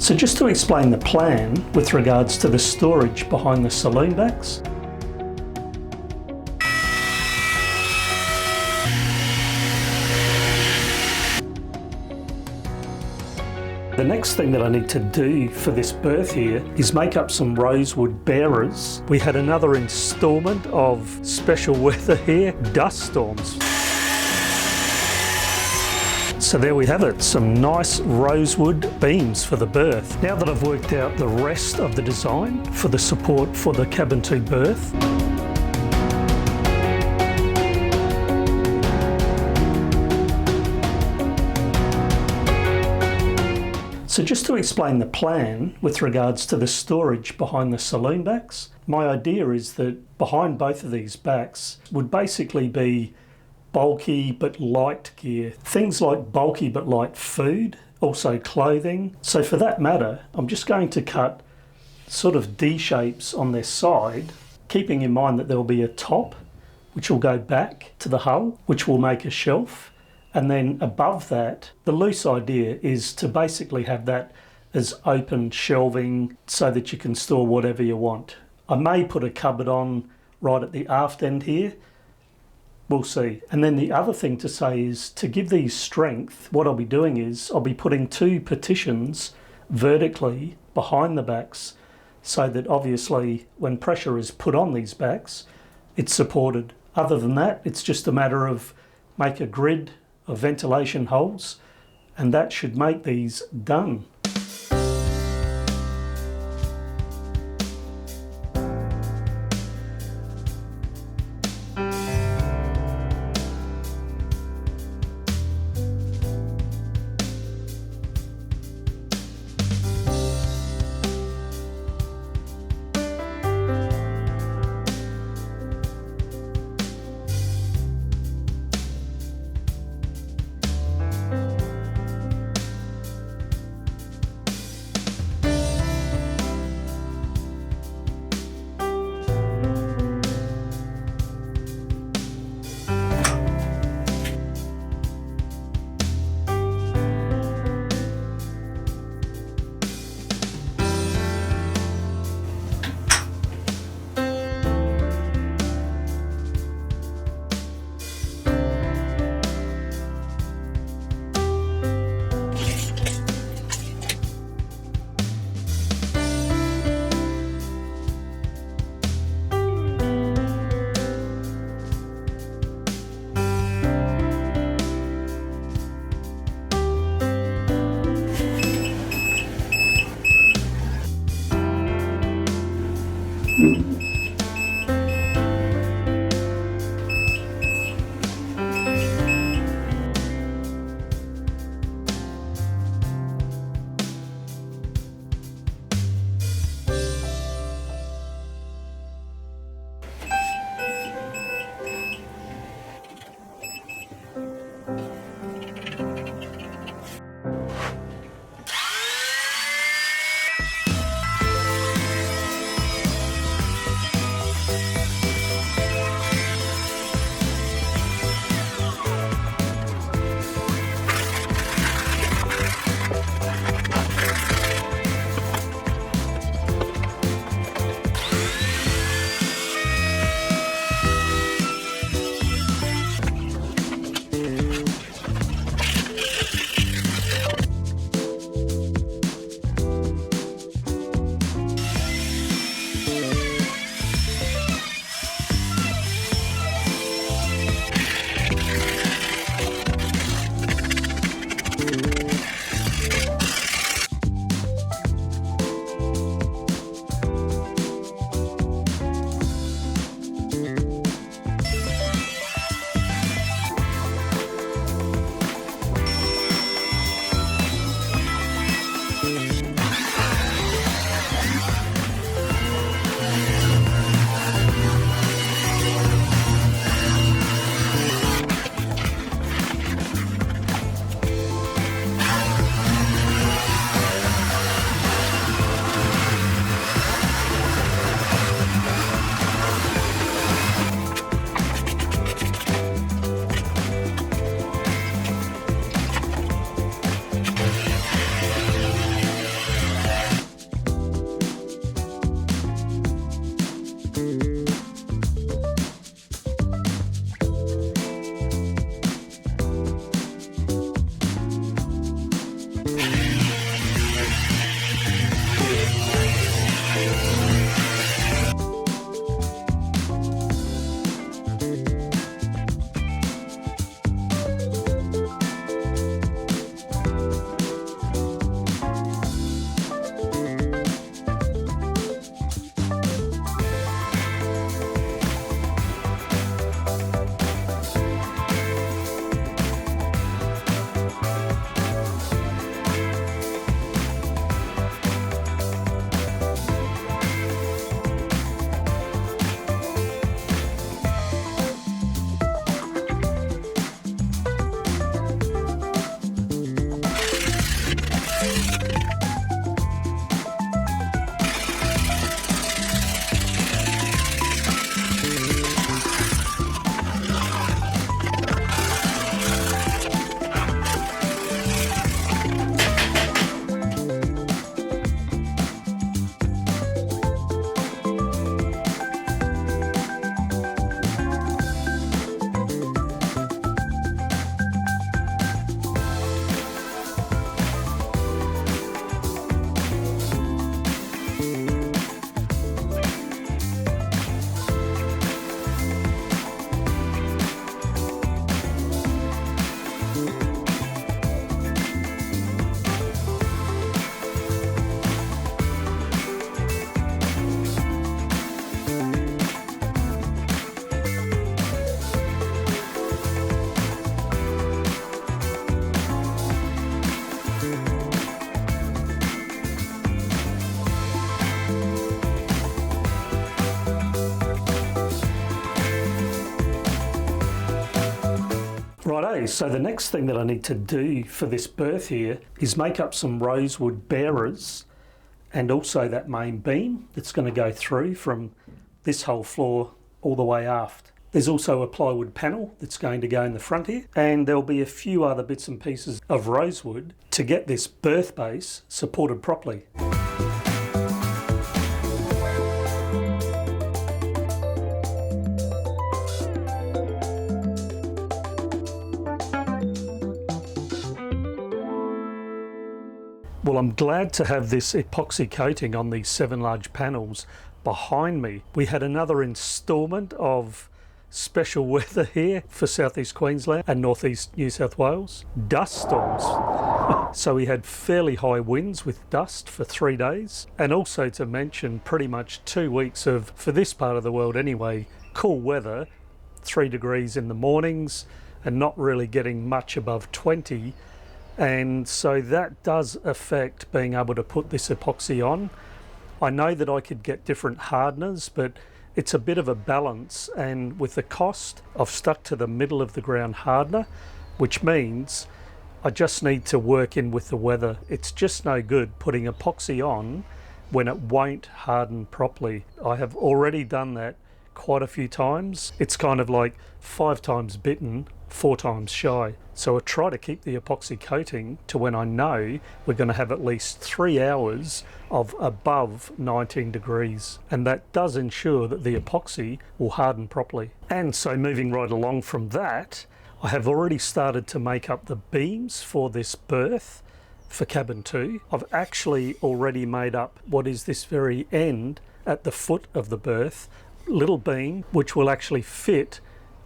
So just to explain the plan with regards to the storage behind the saloon backs. The next thing that I need to do for this berth here is make up some rosewood bearers. We had another installment of special weather here, dust storms. So there we have it, some nice rosewood beams for the berth. Now that I've worked out the rest of the design for the support for the cabin 2 berth, so just to explain the plan with regards to the storage behind the saloon backs, my idea is that behind both of these backs would basically be bulky but light gear. Things like bulky but light food, also clothing. So for that matter, I'm just going to cut sort of D shapes on their side, keeping in mind that there will be a top which will go back to the hull, which will make a shelf. And then above that, the loose idea is to basically have that as open shelving so that you can store whatever you want. I may put a cupboard on right at the aft end here. We'll see. And then the other thing to say is to give these strength, what I'll be doing is I'll be putting 2 partitions vertically behind the backs so that obviously when pressure is put on these backs, it's supported. Other than that, it's just a matter of make a grid of ventilation holes, and that should make these done. Okay, so the next thing that I need to do for this berth here is make up some rosewood bearers and also that main beam that's going to go through from this whole floor all the way aft. There's also a plywood panel that's going to go in the front here, and there'll be a few other bits and pieces of rosewood to get this berth base supported properly. Well, I'm glad to have this epoxy coating on these 7 large panels behind me. We had another instalment of special weather here for southeast Queensland and northeast New South Wales. Dust storms. So we had fairly high winds with dust for 3 days, and also to mention pretty much 2 weeks of, for this part of the world anyway, cool weather, 3 degrees in the mornings and not really getting much above 20. And so that does affect being able to put this epoxy on. I know that I could get different hardeners, but it's a bit of a balance, and with the cost, I've stuck to the middle of the ground hardener, which means I just need to work in with the weather. It's just no good putting epoxy on when it won't harden properly. I have already done that quite a few times. It's kind of like 5 times bitten, 4 times shy. So I try to keep the epoxy coating to when I know we're going to have at least 3 hours of above 19 degrees. And that does ensure that the epoxy will harden properly. And so moving right along from that, I have already started to make up the beams for this berth for cabin 2. I've actually already made up what is this very end at the foot of the berth, little beam, which will actually fit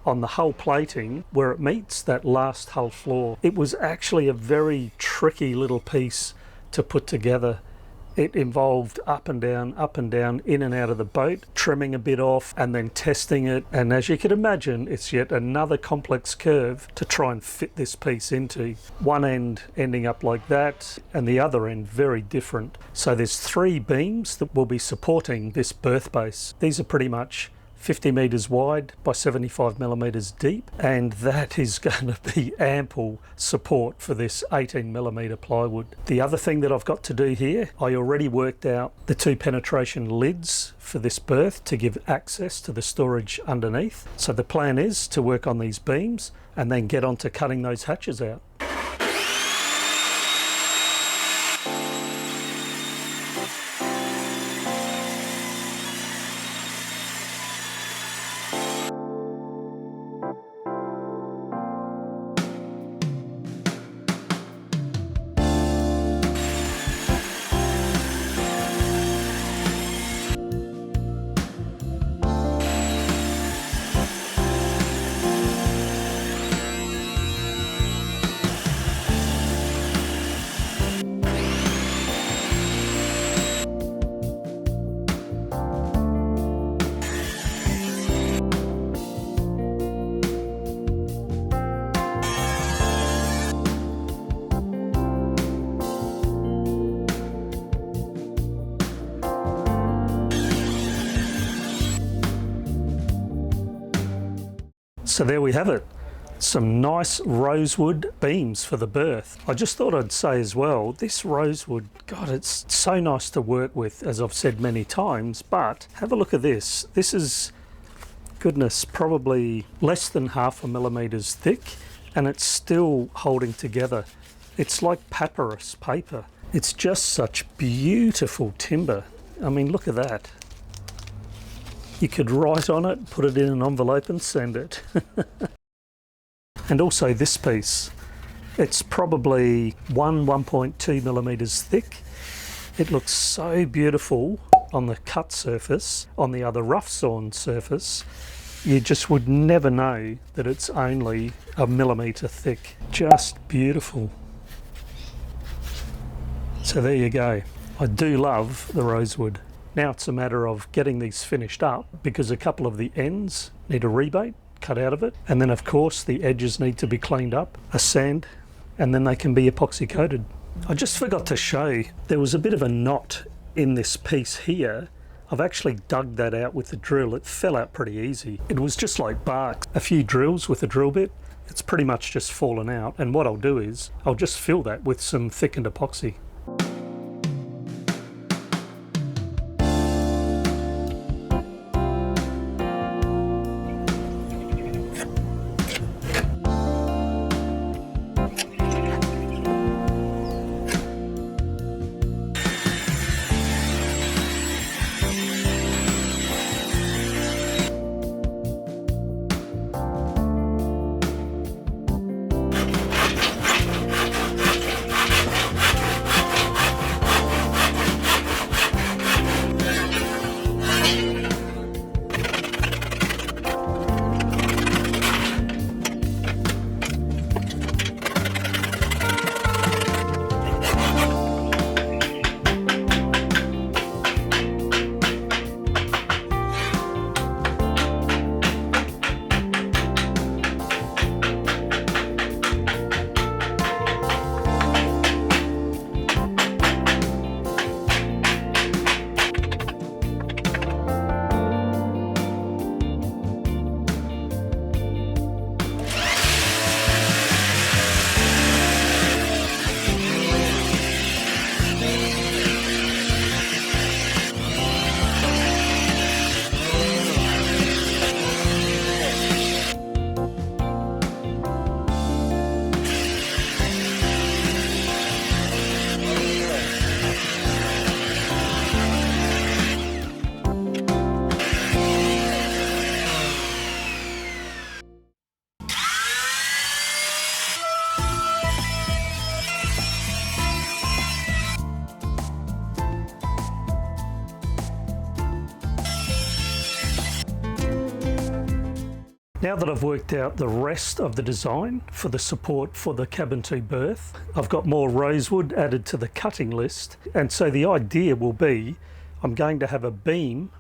on the hull plating where it meets that last hull floor. It was actually a very tricky little piece to put together. It involved up and down, in and out of the boat, trimming a bit off and then testing it. And as you can imagine, it's yet another complex curve to try and fit this piece into. One end ending up like that and the other end very different. So there's 3 beams that will be supporting this berth base. These are pretty much 50 metres wide by 75 millimetres deep, and that is going to be ample support for this 18 millimetre plywood. The other thing that I've got to do here, I already worked out the 2 penetration lids for this berth to give access to the storage underneath. So the plan is to work on these beams and then get on to cutting those hatches out. So there we have it, some nice rosewood beams for the berth. I just thought I'd say as well, this rosewood, God, it's so nice to work with, as I've said many times, but have a look at this. This is, goodness, probably less than 0.5 millimeters thick, and it's still holding together. It's like papyrus paper. It's just such beautiful timber. I mean, look at that. You could write on it, put it in an envelope and send it. And also this piece, it's probably 1.2 millimeters thick. It looks so beautiful on the cut surface. On the other rough sawn surface, you just would never know that it's only 1 millimeter thick. Just beautiful. So there you go. I do love the rosewood. Now it's a matter of getting these finished up, because a couple of the ends need a rebate cut out of it, and then of course the edges need to be cleaned up, a sand, and then they can be epoxy coated. I just forgot to show, there was a bit of a knot in this piece here. I've actually dug that out with the drill. It fell out pretty easy. It was just like bark. A few drills with a drill bit it's pretty much just fallen out, and what I'll do is I'll just fill that with some thickened epoxy. Now that I've worked out the rest of the design for the support for the cabin 2 berth, I've got more rosewood added to the cutting list, and so the idea will be I'm going to have a beam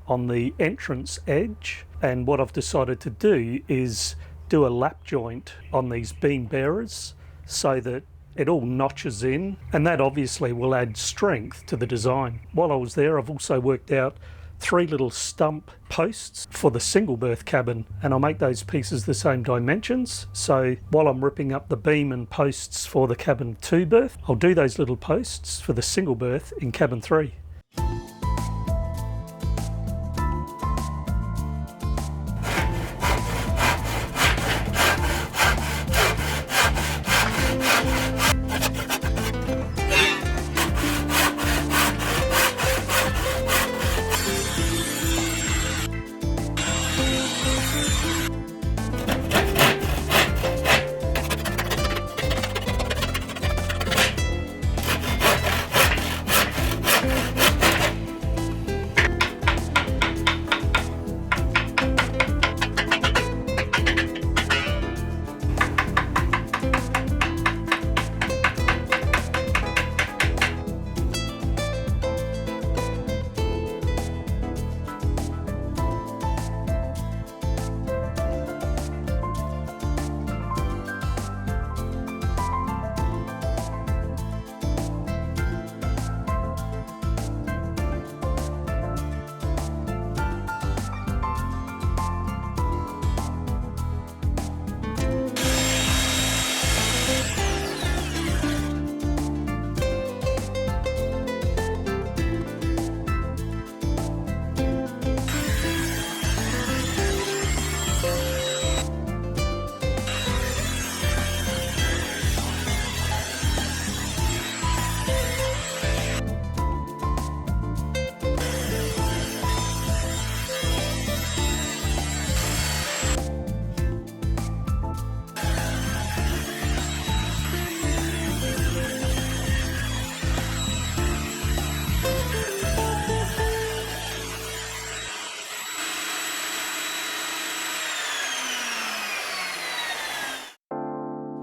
on the entrance edge, and what I've decided to do is do a lap joint on these beam bearers so that it all notches in, and that obviously will add strength to the design. While I was there, I've also worked out 3 little stump posts for the single berth cabin, and I'll make those pieces the same dimensions. So while I'm ripping up the beam and posts for the cabin 2 berth, I'll do those little posts for the single berth in cabin 3.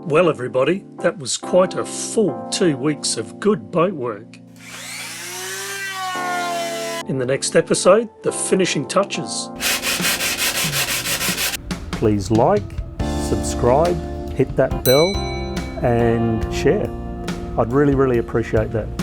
Well everybody, that was quite a full 2 weeks of good boat work. In the next episode, the finishing touches. Please like, subscribe, hit that bell and share. I'd really appreciate that.